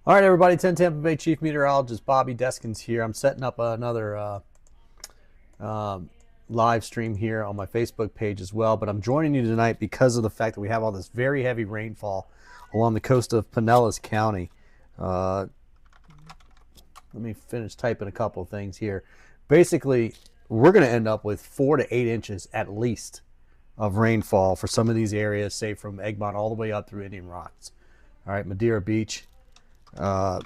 All right, everybody, 10 Tampa Bay Chief Meteorologist Bobby Deskins here. I'm setting up another um, live stream here on my Facebook page as well, but I'm joining you tonight because of the fact that we have all this very heavy rainfall along the coast of Pinellas County. Let me finish typing a couple of things here. Basically, we're going to end up with 4 to 8 inches at least of rainfall for some of these areas, say from Egmont all the way up through Indian Rocks. All right, Madeira Beach.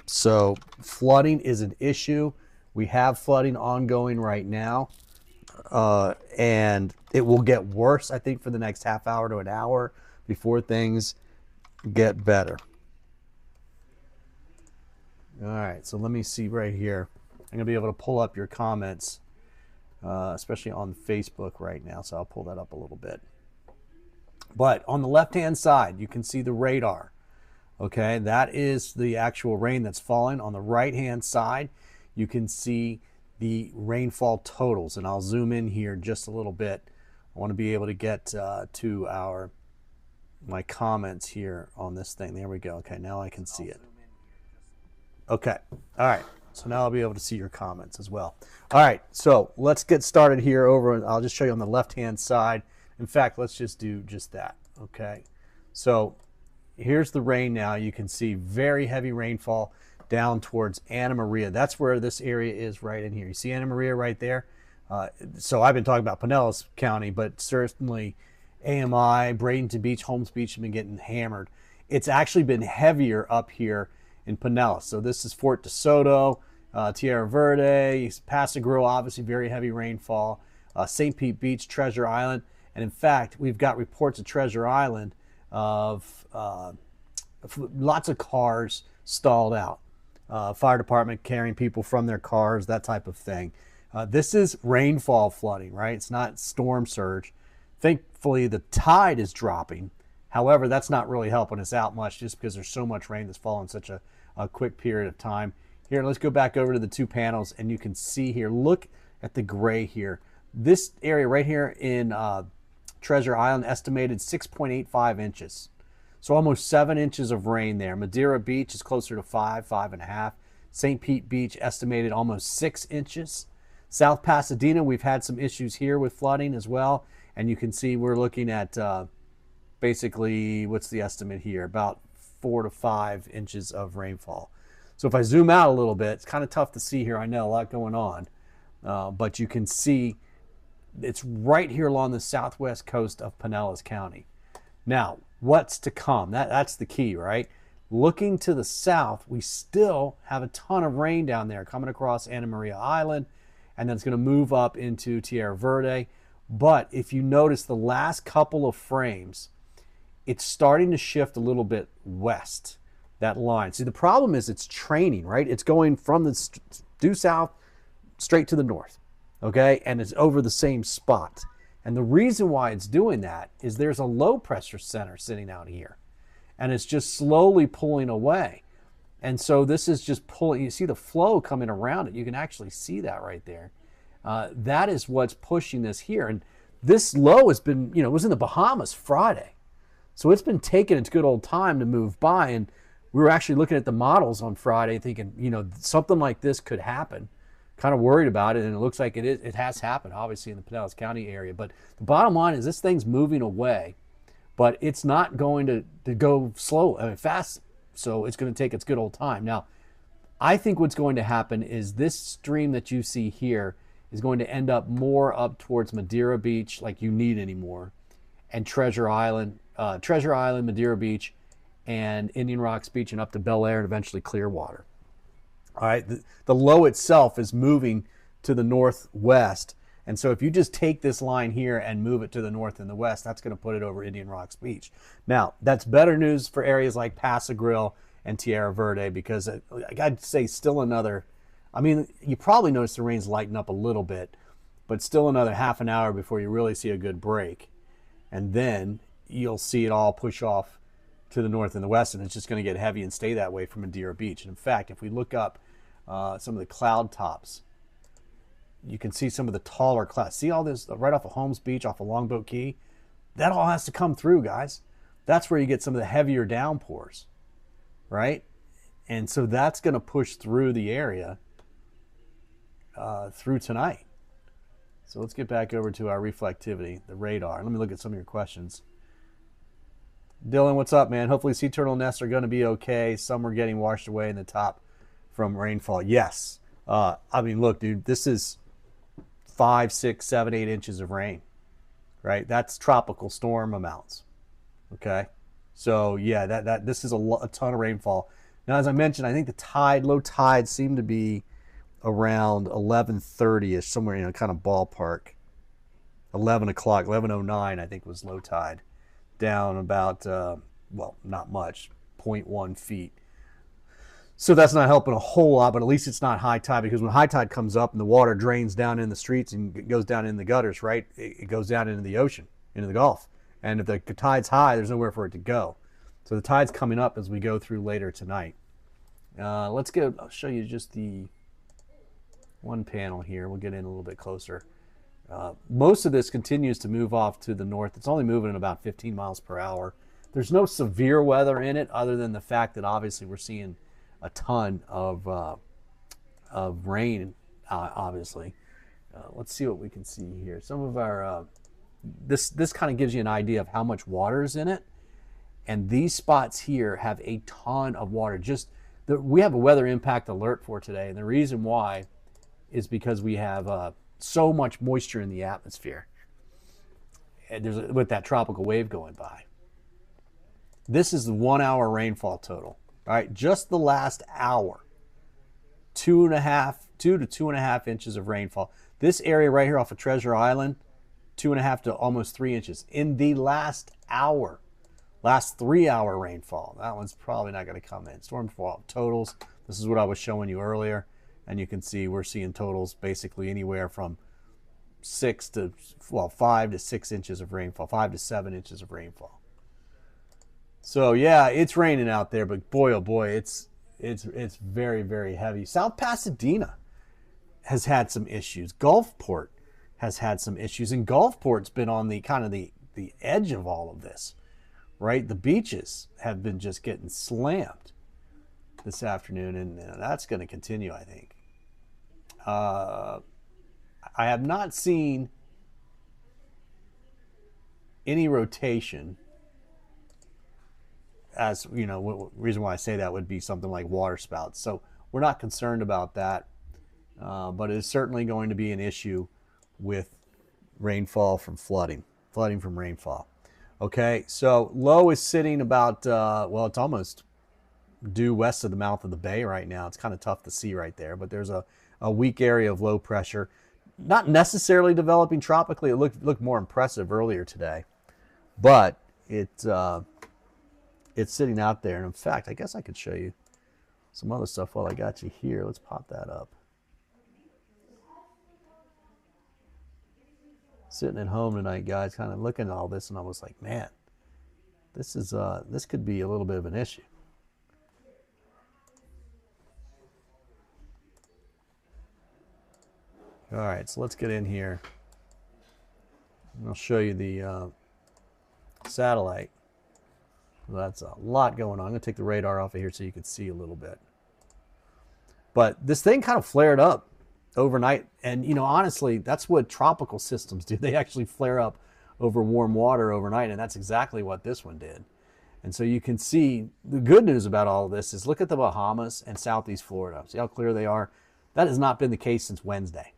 So flooding is an issue. We have flooding ongoing right now, and it will get worse, I think, for the next half hour to an hour before things get better. All right, so let me see right here. I'm going to be able to pull up your comments, especially on Facebook right now, so I'll pull that up a little bit. But on the left-hand side, you can see the radar. Okay, that is the actual rain that's falling. On the right-hand side, you can see the rainfall totals, and I'll zoom in here just a little bit. I want to be able to get to my comments here on this thing. There we go. Okay, now I can see it. Okay, all right. So now I'll be able to see your comments as well. All right, so let's get started here over. I'll just show you on the left-hand side. In fact, let's just do just that. Okay, so here's the rain now. You can see very heavy rainfall down towards Anna Maria. That's where this area is right in here. You see Anna Maria right there? So I've been talking about Pinellas County, but certainly AMI, Bradenton Beach, Holmes Beach have been getting hammered. It's actually been heavier up here in Pinellas. So this is Fort DeSoto, Tierra Verde, Paso Grill, obviously very heavy rainfall, St. Pete Beach, Treasure Island. And in fact, we've got reports of Treasure Island of lots of cars stalled out. Fire department carrying people from their cars, that type of thing. This is rainfall flooding, right? It's not storm surge. Thankfully, the tide is dropping. However, that's not really helping us out much just because there's so much rain that's fallen in such a quick period of time. Here, let's go back over to the two panels, and you can see here, look at the gray here. This area right here in Treasure Island estimated 6.85 inches. So almost 7 inches of rain there. Madeira Beach is closer to 5.5. St. Pete Beach estimated almost 6 inches. South Pasadena, we've had some issues here with flooding as well. And you can see we're looking at basically, what's the estimate here? About 4 to 5 inches of rainfall. So if I zoom out a little bit, it's kind of tough to see here. I know a lot going on. But you can see it's right here along the southwest coast of Pinellas County. Now, what's to come? That's the key, right? Looking to the south, we still have a ton of rain down there coming across Anna Maria Island, and then it's going to move up into Tierra Verde. But if you notice the last couple of frames, it's starting to shift a little bit west, that line. See, the problem is it's training, right? It's going from the due south straight to the north, okay? And it's over the same spot. And the reason why it's doing that is there's a low pressure center sitting out here, and it's just slowly pulling away. And so this is just pulling. You see the flow coming around it. You can actually see that right there. That is what's pushing this here. And this low has been, it was in the Bahamas Friday. So it's been taking its good old time to move by. And we were actually looking at the models on Friday thinking, something like this could happen. Kind of worried about it, and it looks like it has happened, obviously, in the Pinellas County area. But the bottom line is this thing's moving away, but it's not going to go fast, so it's going to take its good old time. Now, I think what's going to happen is this stream that you see here is going to end up more up towards Madeira Beach, like you need anymore, and Treasure Island, Madeira Beach, and Indian Rocks Beach, and up to Bel Air, and eventually Clearwater. All right, the low itself is moving to the northwest. And so if you just take this line here and move it to the north and the west, that's going to put it over Indian Rocks Beach. Now, that's better news for areas like Paso Grill and Tierra Verde because I'd say still another, you probably notice the rain's lighten up a little bit, but still another half an hour before you really see a good break. And then you'll see it all push off to the north and the west, and it's just going to get heavy and stay that way from Madeira Beach. And in fact, if we look up some of the cloud tops, you can see some of the taller clouds. See all this right off of Holmes Beach, off of Longboat Key? That all has to come through, guys. That's where you get some of the heavier downpours, right? And so that's going to push through the area through tonight. So let's get back over to our reflectivity, the radar. Let me look at some of your questions. Dylan, what's up, man? Hopefully sea turtle nests are going to be okay. Some are getting washed away in the top from rainfall. Yes. I mean, look, dude, this is 5, 6, 7, 8 inches of rain, right? That's tropical storm amounts. Okay. So yeah, this is a ton of rainfall. Now, as I mentioned, I think the low tide seemed to be around 11:30ish, somewhere, kind of ballpark. 11 o'clock, 11:09, I think was low tide. Down about, well, not much, 0.1 feet. So that's not helping a whole lot, but at least it's not high tide, because when high tide comes up and the water drains down in the streets and goes down in the gutters, right, it goes down into the ocean, into the Gulf. And if the tide's high, there's nowhere for it to go. So the tide's coming up as we go through later tonight. I'll show you just the one panel here. We'll get in a little bit closer. Most of this continues to move off to the north. It's only moving at about 15 miles per hour. There's no severe weather in it, other than the fact that obviously we're seeing a ton of rain, obviously. Let's see what we can see here. Some of our, this kind of gives you an idea of how much water is in it. And these spots here have a ton of water. We have a weather impact alert for today. And the reason why is because we have so much moisture in the atmosphere. And with that tropical wave going by. This is the 1 hour rainfall total. All right, just the last hour, 2 to 2.5 inches of rainfall. This area right here off of Treasure Island, 2.5 to almost 3 inches in the last hour. Last 3 hour rainfall. That one's probably not going to come in. Stormfall totals. This is what I was showing you earlier, and you can see we're seeing totals basically anywhere from 5 to 6 inches of rainfall, 5 to 7 inches of rainfall. So yeah, it's raining out there, but boy, oh boy, it's very, very heavy. South Pasadena has had some issues. Gulfport has had some issues, and Gulfport's been on the kind of the edge of all of this, right? The beaches have been just getting slammed this afternoon, and that's going to continue, I think. I have not seen any rotation. As you know, reason why I say that would be something like water spouts. So we're not concerned about that, but it is certainly going to be an issue with rainfall from flooding from rainfall. Okay, so low is sitting about, well, it's almost due west of the mouth of the bay right now. It's kind of tough to see right there, but there's a weak area of low pressure. Not necessarily developing tropically. It looked more impressive earlier today, but it's sitting out there. And in fact, I guess I could show you some other stuff while I got you here. Let's pop that up. Sitting at home tonight, guys, kind of looking at all this, and I was like, man, this could be a little bit of an issue. All right, so let's get in here. And I'll show you the satellite. That's a lot going on. I'm going to take the radar off of here so you can see a little bit. But this thing kind of flared up overnight. And, honestly, that's what tropical systems do. They actually flare up over warm water overnight. And that's exactly what this one did. And so you can see the good news about all of this is look at the Bahamas and Southeast Florida. See how clear they are? That has not been the case since Wednesday.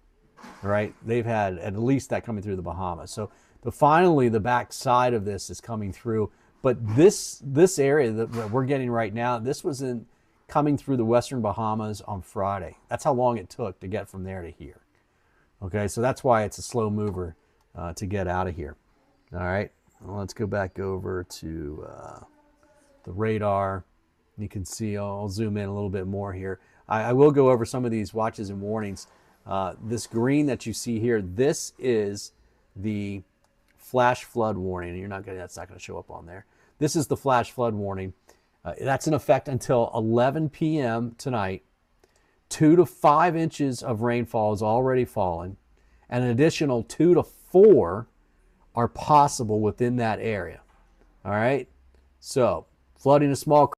Right? They've had at least that coming through the Bahamas. So finally, the back side of this is coming through. But this area that we're getting right now, this was coming through the western Bahamas on Friday. That's how long it took to get from there to here. Okay, so that's why it's a slow mover to get out of here. All right, well, let's go back over to the radar. You can see, I'll zoom in a little bit more here. I will go over some of these watches and warnings. This green that you see here, this is the flash flood warning. That's not going to show up on there. This is the flash flood warning. That's in effect until 11 p.m. tonight. 2 to 5 inches of rainfall is already fallen, and an additional 2 to 4 are possible within that area. All right? So, flooding a small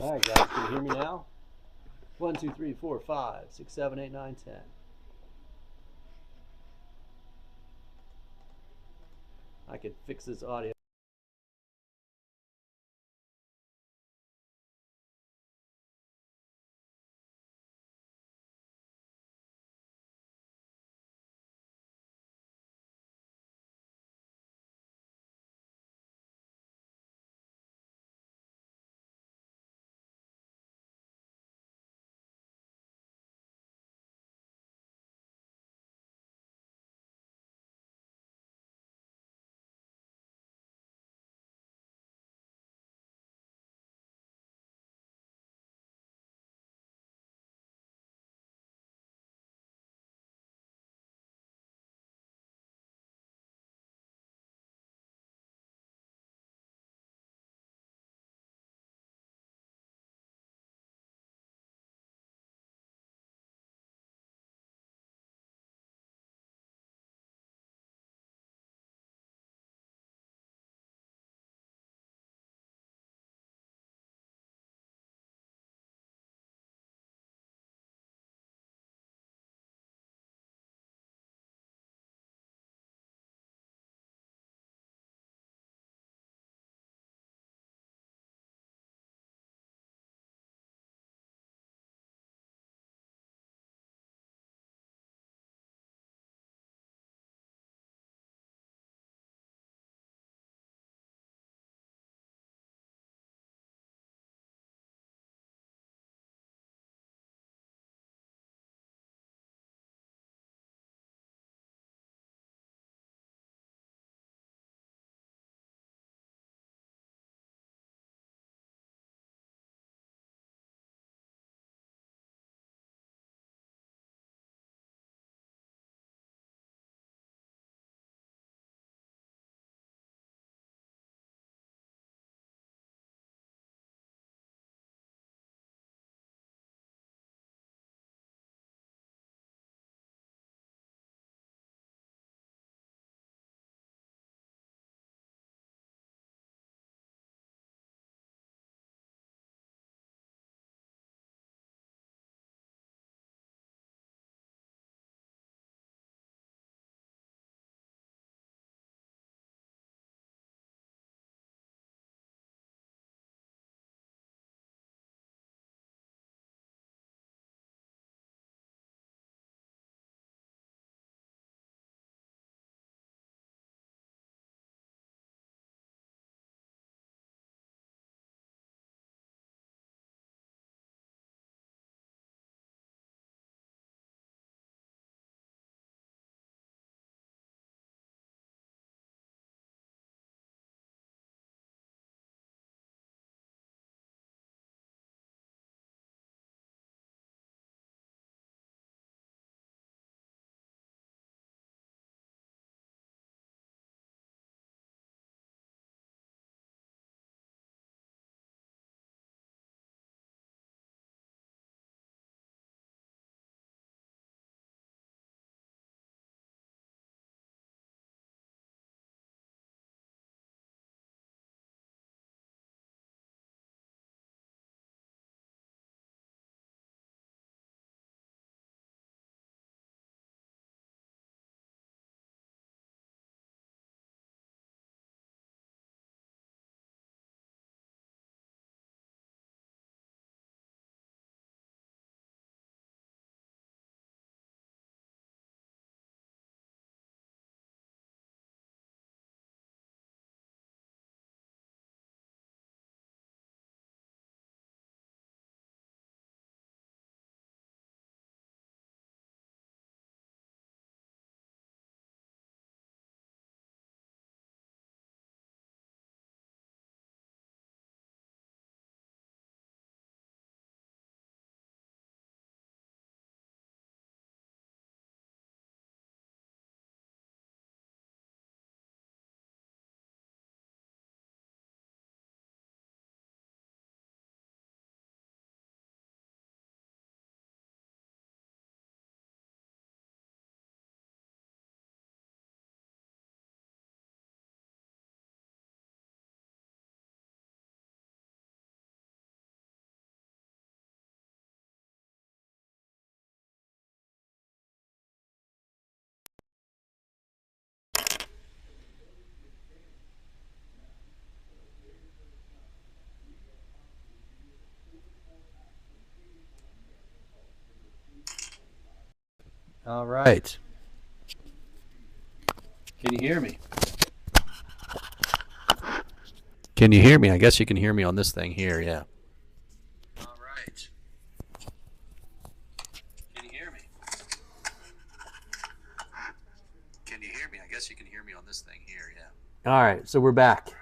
All right, guys, can you hear me now? 1, 2, 3, 4, 5, 6, 7, 8, 9, 10. I could fix this audio. All right. Can you hear me? Can you hear me? I guess you can hear me on this thing here, yeah. All right. Can you hear me? Can you hear me? I guess you can hear me on this thing here, yeah. All right, so we're back.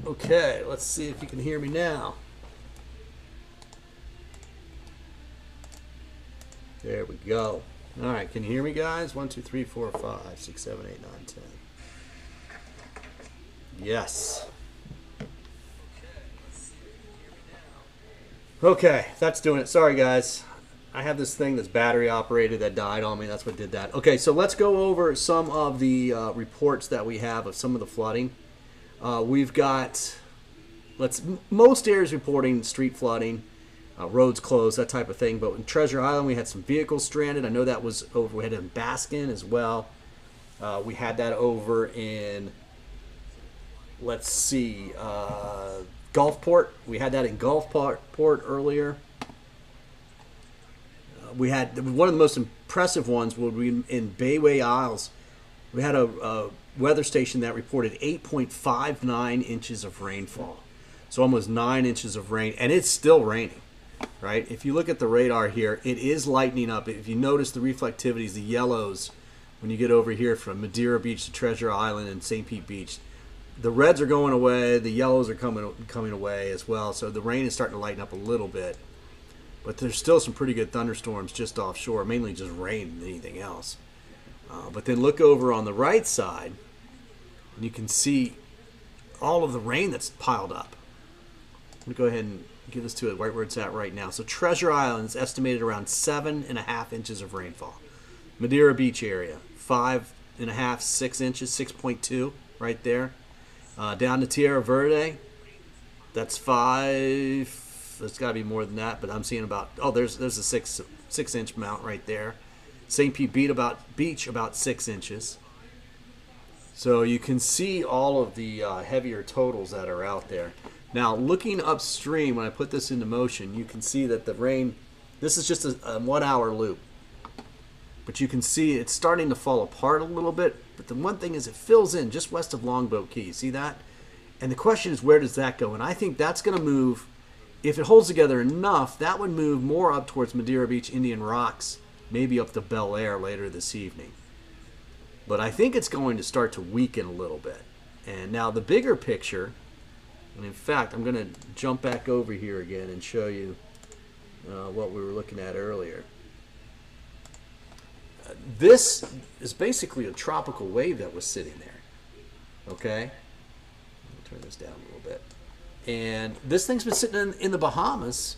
Okay, let's see if you can hear me now. There we go. All right, can you hear me, guys? 1, 2, 3, 4, 5, 6, 7, 8, 9, 10. Yes. Okay, that's doing it. Sorry, guys. I have this thing that's battery operated that died on me. That's what did that. Okay, so let's go over some of the reports that we have of some of the flooding. We've got most areas reporting street flooding, roads closed, that type of thing. But in Treasure Island, we had some vehicles stranded. I know that was over. We had it in Baskin as well. We had that over in, let's see, Gulfport. We had that in Gulfport earlier. We had one of the most impressive ones would be in Bayway Isles. We had a weather station that reported 8.59 inches of rainfall. So almost 9 inches of rain, and it's still raining, right? If you look at the radar here, it is lightening up. If you notice the reflectivities, the yellows, when you get over here from Madeira Beach to Treasure Island and St. Pete Beach, the reds are going away, the yellows are coming away as well. So the rain is starting to lighten up a little bit. But there's still some pretty good thunderstorms just offshore, mainly just rain than anything else. But then look over on the right side, and you can see all of the rain that's piled up. Let me go ahead and give this to it right where it's at right now. So Treasure Island is estimated around 7.5 inches of rainfall. Madeira Beach area, 5.5, 6 inches, 6.2 right there. Down to Tierra Verde, that's 5. It's got to be more than that, but I'm seeing about, there's a 6 inch amount right there. St. Pete Beach about 6 inches. So you can see all of the heavier totals that are out there. Now, looking upstream, when I put this into motion, you can see that the rain, this is just a 1 hour loop. But you can see it's starting to fall apart a little bit. But the one thing is it fills in just west of Longboat Key. See that? And the question is, where does that go? And I think that's going to move, if it holds together enough, that would move more up towards Madeira Beach, Indian Rocks, maybe up to Bel Air later this evening. But I think it's going to start to weaken a little bit. And now the bigger picture, and in fact, I'm going to jump back over here again and show you what we were looking at earlier. This is basically a tropical wave that was sitting there. Okay? Let me turn this down a little bit. And this thing's been sitting in the Bahamas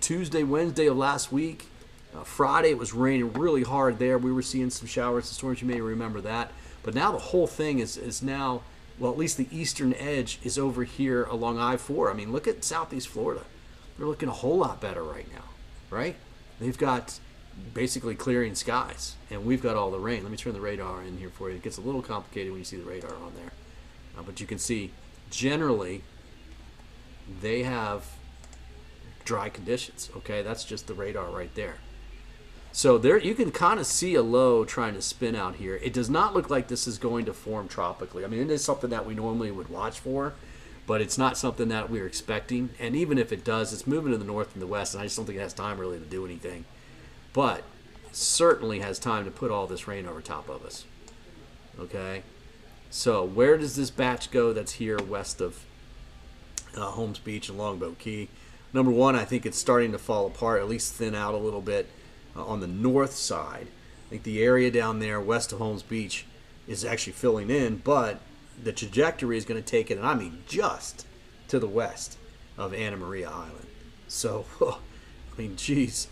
Tuesday, Wednesday of last week. Friday it was raining really hard there. We were seeing some showers and storms. You may remember that. But now the whole thing is now, well, at least the eastern edge is over here along I-4. I mean, look at southeast Florida. They're looking a whole lot better right now, right? They've got basically clearing skies, and we've got all the rain. Let me turn the radar in here for you. It gets a little complicated when you see the radar on there. But you can see, generally, they have dry conditions, okay? That's just the radar right there. So there you can kind of see a low trying to spin out here. It does not look like this is going to form tropically. I mean, it is something that we normally would watch for, but it's not something that we're expecting. And even if it does, it's moving to the north and the west, and I just don't think it has time really to do anything. But it certainly has time to put all this rain over top of us. Okay? So where does this batch go that's here west of Holmes Beach and Longboat Key? Number one, I think it's starting to fall apart, at least thin out a little bit. On the north side, I think the area down there west of Holmes Beach is actually filling in, but the trajectory is going to take it, and I mean just to the west of Anna Maria Island. So, I mean, geez,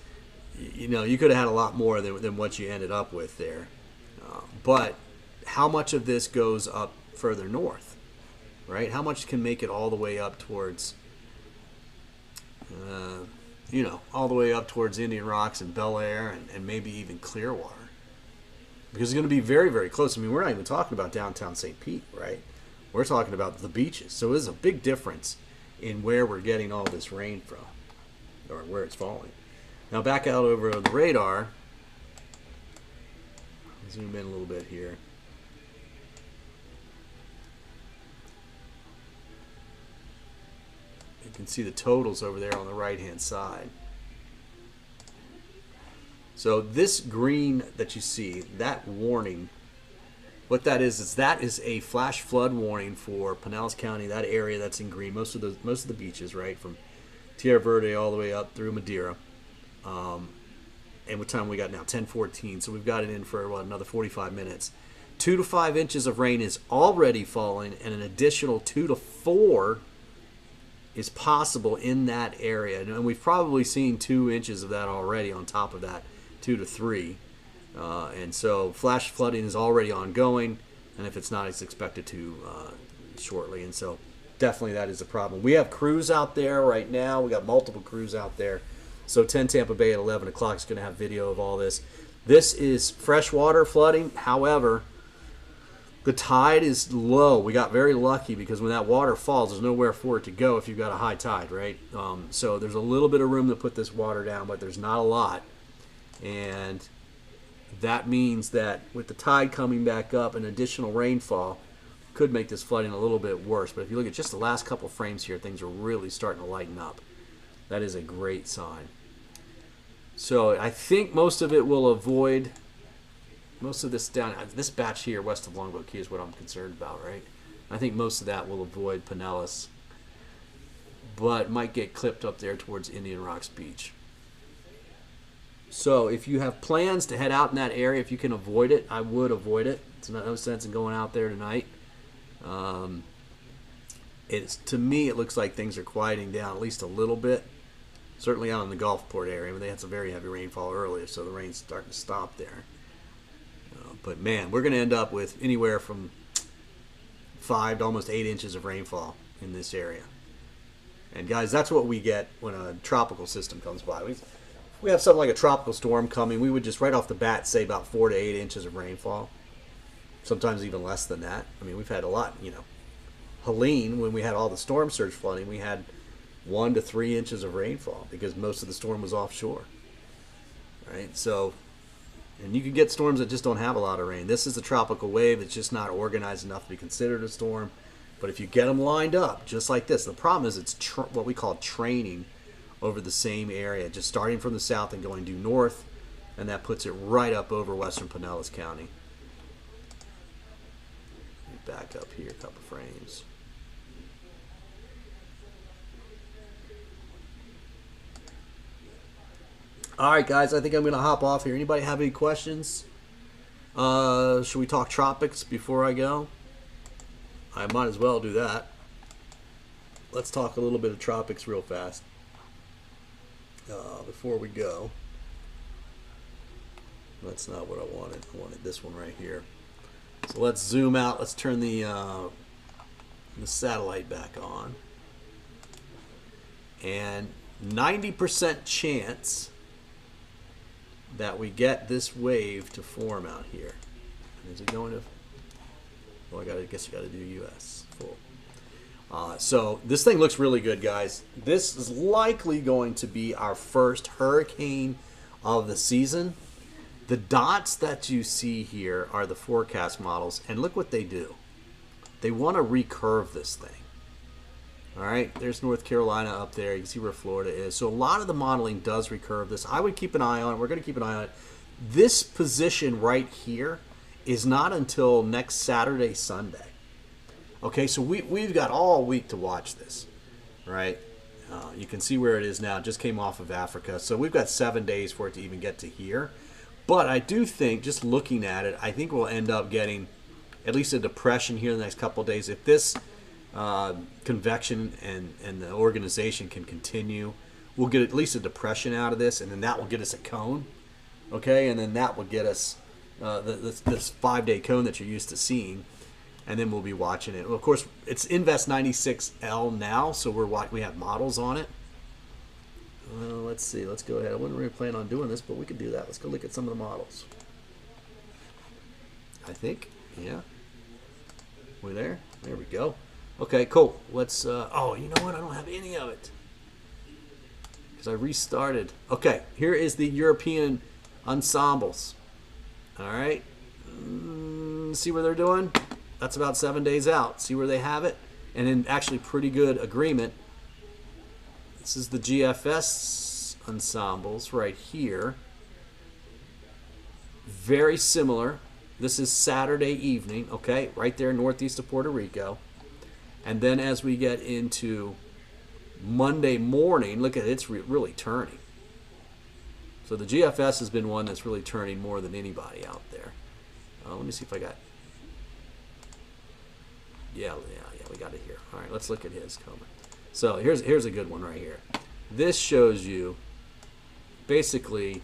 you know, you could have had a lot more than what you ended up with there. But how much of this goes up further north, right? How much can make it all the way up towards you know, all the way up towards Indian Rocks and Bel Air and maybe even Clearwater. Because it's going to be very, very close. I mean, we're not even talking about downtown St. Pete, right? We're talking about the beaches. So there's a big difference in where we're getting all this rain from, or where it's falling. Now back out over the radar. Zoom in a little bit here. You can see the totals over there on the right-hand side. So this green that you see, that warning, what that is a flash flood warning for Pinellas County, that area that's in green. Most of the beaches, right, from Tierra Verde all the way up through Madeira. And what time we got now? 10:14. So we've got it in for what, another 45 minutes. 2 to 5 inches of rain is already falling, and an additional 2 to 4 is possible in that area. And we've probably seen 2 inches of that already on top of that 2 to 3. And so flash flooding is already ongoing, and if it's not, it's expected to shortly. And so definitely that is a problem. We have crews out there right now. We got multiple crews out there. So 10 Tampa Bay at 11 o'clock is going to have video of all this. This is freshwater flooding. However, the tide is low. We got very lucky because when that water falls, there's nowhere for it to go if you've got a high tide, right? So there's a little bit of room to put this water down, but there's not a lot. And that means that with the tide coming back up, an additional rainfall could make this flooding a little bit worse. But if you look at just the last couple frames here, things are really starting to lighten up. That is a great sign. So I think most of it will avoid... Most of this this batch here west of Longboat Key is what I'm concerned about, right? I think most of that will avoid Pinellas, but might get clipped up there towards Indian Rocks Beach. So if you have plans to head out in that area, if you can avoid it, I would avoid it. It's no sense in going out there tonight. To me, it looks like things are quieting down at least a little bit. Certainly out in the Gulfport area. They had some very heavy rainfall earlier, so the rain's starting to stop there. But man, we're going to end up with anywhere from 5 to almost 8 inches of rainfall in this area. And guys, that's what we get when a tropical system comes by. We have something like a tropical storm coming. We would just right off the bat say about 4 to 8 inches of rainfall. Sometimes even less than that. I mean, we've had a lot, you know. Helene, when we had all the storm surge flooding, we had 1 to 3 inches of rainfall because most of the storm was offshore. Right? So And you can get storms that just don't have a lot of rain. This is a tropical wave. It's just not organized enough to be considered a storm. But if you get them lined up, just like this, the problem is it's what we call training over the same area, just starting from the south and going due north, and that puts it right up over western Pinellas County. Let me back up here a couple frames. All right, guys, I think I'm going to hop off here. Anybody have any questions? Should we talk tropics before I go? I might as well do that. Let's talk a little bit of tropics real fast before we go. That's not what I wanted. I wanted this one right here. So let's zoom out. Let's turn the satellite back on. And 90% chance that we get this wave to form out here. And is it going to? Well, I guess you got to do U.S. full. So this thing looks really good, guys. This is likely going to be our first hurricane of the season. The dots that you see here are the forecast models, and look what they do. They want to recurve this thing. All right, there's North Carolina up there. You can see where Florida is. So a lot of the modeling does recurve this. I would keep an eye on it. We're going to keep an eye on it. This position right here is not until next Saturday, Sunday. Okay, so we've got all week to watch this, right? You can see where it is now. It just came off of Africa. So we've got 7 days for it to even get to here. But I do think, just looking at it, I think we'll end up getting at least a depression here in the next couple of days. If this convection and the organization can continue, we'll get at least a depression out of this, and then that will get us a cone, okay? And then that will get us this 5-day cone that you're used to seeing, and then we'll be watching it. Well, of course, it's Invest 96L now, so we have models on it. Let's see. Let's go ahead. I wasn't really planning on doing this, but we could do that. Let's go look at some of the models. I think, yeah. We're there. There we go. Okay, cool. Let's, oh, you know what? I don't have any of it because I restarted. Okay, here is the European ensembles. All right. See where they're doing? That's about 7 days out. See where they have it? And in actually pretty good agreement. This is the GFS ensembles right here. Very similar. This is Saturday evening, okay, right there northeast of Puerto Rico. And then as we get into Monday morning, look at it, it's really turning. So the GFS has been one that's really turning more than anybody out there. Let me see if I got... Yeah, we got it here. All right, let's look at his comment. So here's a good one right here. This shows you basically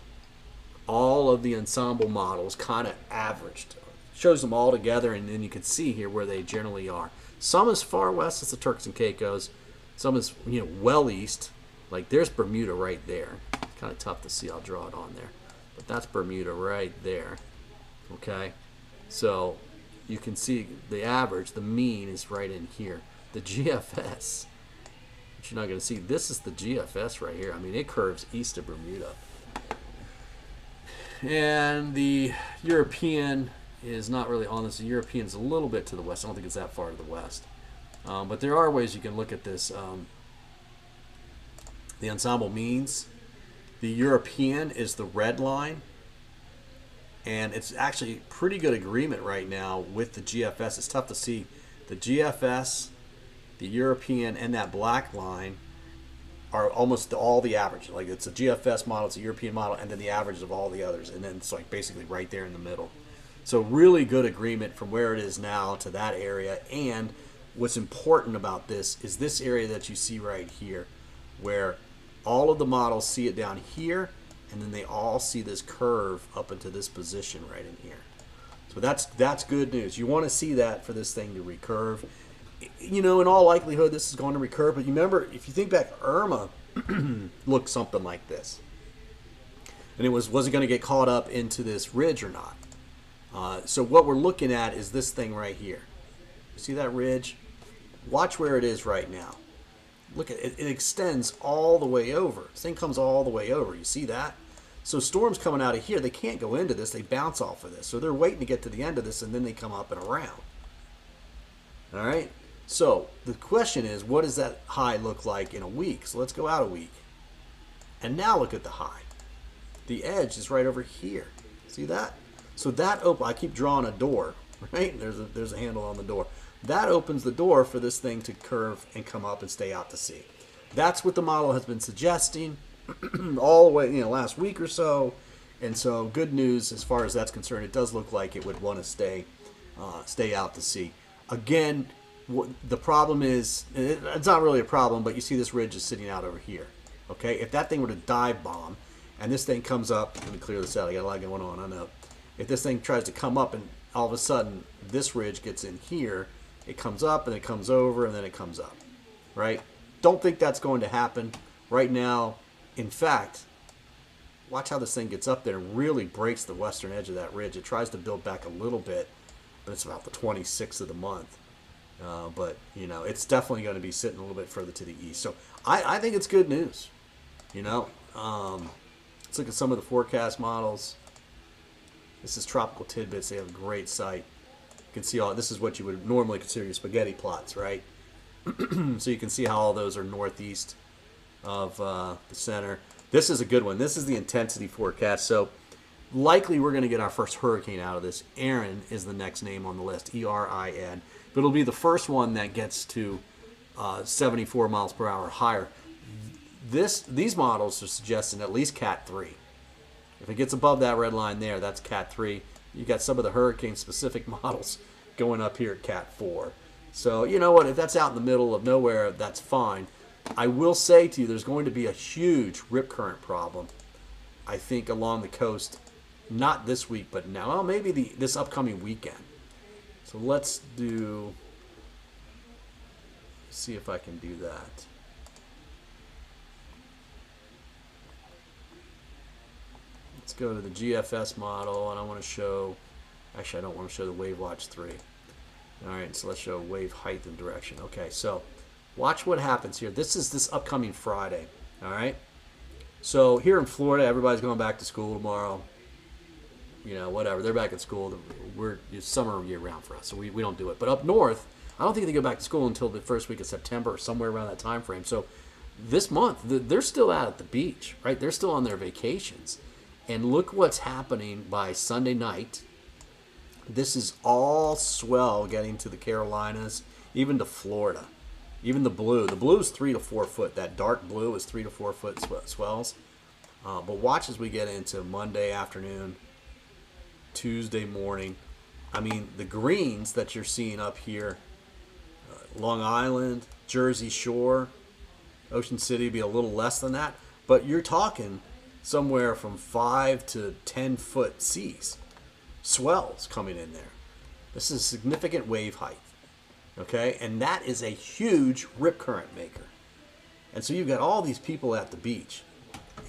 all of the ensemble models kind of averaged. Shows them all together, and then you can see here where they generally are. Some is far west, it's the Turks and Caicos. Some is well east. Like there's Bermuda right there. Kind of tough to see. I'll draw it on there, but that's Bermuda right there. Okay, so you can see the average, the mean is right in here. The GFS, which you're not going to see. This is the GFS right here. I mean, it curves east of Bermuda. And the European is not really on this. The European is a little bit to the west. I don't think it's that far to the west. But there are ways you can look at this. The ensemble means. The European is the red line. And it's actually pretty good agreement right now with the GFS. It's tough to see. The GFS, the European, and that black line are almost all the average. Like it's a GFS model, it's a European model, and then the average of all the others. And then it's like basically right there in the middle. So really good agreement from where it is now to that area. And what's important about this is this area that you see right here, where all of the models see it down here, and then they all see this curve up into this position right in here. So that's good news. You want to see that for this thing to recurve. In all likelihood, this is going to recurve. But you remember, if you think back, Irma looked something like this. And it was it going to get caught up into this ridge or not? So what we're looking at is this thing right here. See that ridge? Watch where it is right now. Look at it. It extends all the way over. This thing comes all the way over. You see that? So storms coming out of here, they can't go into this. They bounce off of this. So they're waiting to get to the end of this, and then they come up and around. All right? So the question is, what does that high look like in a week? So let's go out a week. And now look at the high. The edge is right over here. See that? So that I keep drawing a door, right? There's a handle on the door. That opens the door for this thing to curve and come up and stay out to sea. That's what the model has been suggesting all the way, last week or so. And so good news as far as that's concerned. It does look like it would want to stay out to sea. Again, the problem is, it's not really a problem, but you see this ridge is sitting out over here. Okay, if that thing were to dive bomb and this thing comes up, let me clear this out, I got a lot going on, I know. If this thing tries to come up and all of a sudden this ridge gets in here, it comes up and it comes over and then it comes up, right? Don't think that's going to happen right now. In fact, watch how this thing gets up there and really breaks the western edge of that ridge. It tries to build back a little bit, but it's about the 26th of the month. But, it's definitely going to be sitting a little bit further to the east. So I think it's good news. Let's look at some of the forecast models. This is Tropical Tidbits. They have a great site. You can see this is what you would normally consider your spaghetti plots, right? So you can see how all those are northeast of the center. This is a good one. This is the intensity forecast. So likely we're going to get our first hurricane out of this. Erin is the next name on the list, E-R-I-N. But it'll be the first one that gets to 74 miles per hour higher. These models are suggesting at least Cat 3. If it gets above that red line there, that's Cat 3. You got some of the hurricane-specific models going up here at Cat 4. So, you know what? If that's out in the middle of nowhere, that's fine. I will say to you, there's going to be a huge rip current problem, I think, along the coast. Not this week, but now. Well, maybe this upcoming weekend. So let's see if I can do that. Let's go to the GFS model, and I want to show, actually I don't want to show the Wave Watch 3. All right, so let's show wave height and direction. Okay, so watch what happens here. This is this upcoming Friday, all right? So here in Florida, everybody's going back to school tomorrow. Whatever, they're back at school. It's summer year-round for us, so we don't do it. But up north, I don't think they go back to school until the first week of September or somewhere around that time frame. So this month, they're still out at the beach, right? They're still on their vacations. And look what's happening by Sunday night. This is all swell getting to the Carolinas, even to Florida. Even the blue. The blue is 3 to 4 foot. That dark blue is 3 to 4 foot swells. But watch as we get into Monday afternoon, Tuesday morning. I mean, the greens that you're seeing up here, Long Island, Jersey Shore, Ocean City would be a little less than that. But you're talking somewhere from 5 to 10 foot seas, swells coming in there. This is significant wave height, okay? And that is a huge rip current maker. And so you've got all these people at the beach,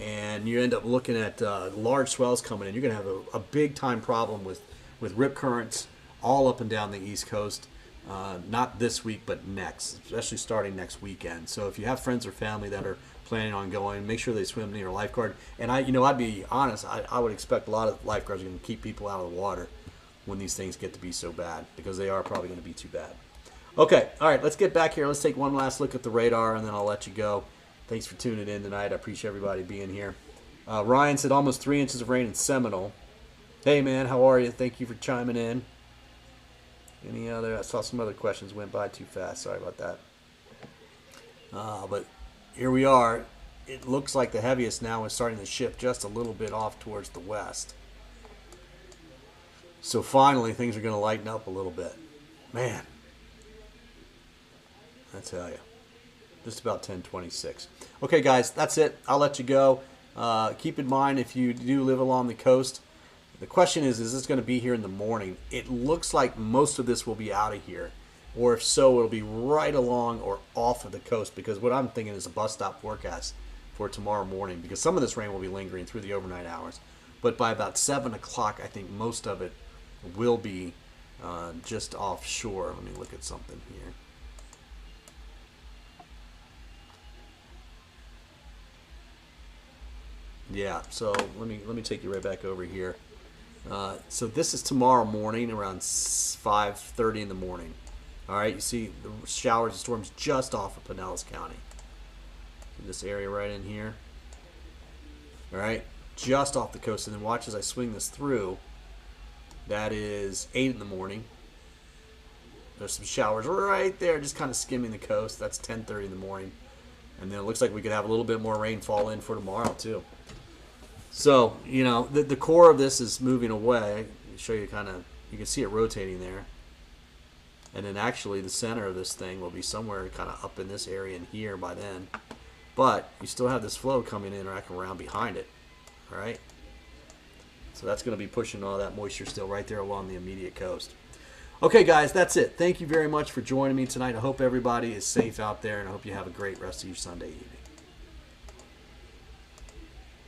and you end up looking at large swells coming in. You're going to have a big time problem with rip currents all up and down the East Coast. Not this week, but next, especially starting next weekend. So if you have friends or family that are planning on going, make sure they swim near a lifeguard. And I'd be honest, I would expect a lot of lifeguards are going to keep people out of the water when these things get to be so bad, because they are probably going to be too bad. Okay, all right, let's get back here. Let's take one last look at the radar, and then I'll let you go. Thanks for tuning in tonight. I appreciate everybody being here. Ryan said almost 3 inches of rain in Seminole. Hey, man, how are you? Thank you for chiming in. Any other? I saw some other questions went by too fast. Sorry about that. But here we are. It looks like the heaviest now is starting to shift just a little bit off towards the west. So finally, things are going to lighten up a little bit. Man, I tell you, just about 10:26. Okay, guys, that's it. I'll let you go. Keep in mind, if you do live along the coast, the question is this going to be here in the morning? It looks like most of this will be out of here. Or if so, it'll be right along or off of the coast, because what I'm thinking is a bus stop forecast for tomorrow morning, because some of this rain will be lingering through the overnight hours. But by about 7 o'clock, I think most of it will be just offshore. Let me look at something here. Yeah, so let me take you right back over here. So this is tomorrow morning around 5:30 in the morning. All right, you see the showers and storms just off of Pinellas County. This area right in here. All right, just off the coast. And then watch as I swing this through. That is 8 in the morning. There's some showers right there, just kind of skimming the coast. That's 10:30 in the morning. And then it looks like we could have a little bit more rainfall in for tomorrow, too. So, you know, the core of this is moving away. I'll show you you can see it rotating there. And then actually the center of this thing will be somewhere kind of up in this area in here by then. But you still have this flow coming in or around behind it. All right? So that's going to be pushing all that moisture still right there along the immediate coast. Okay, guys, that's it. Thank you very much for joining me tonight. I hope everybody is safe out there, and I hope you have a great rest of your Sunday evening.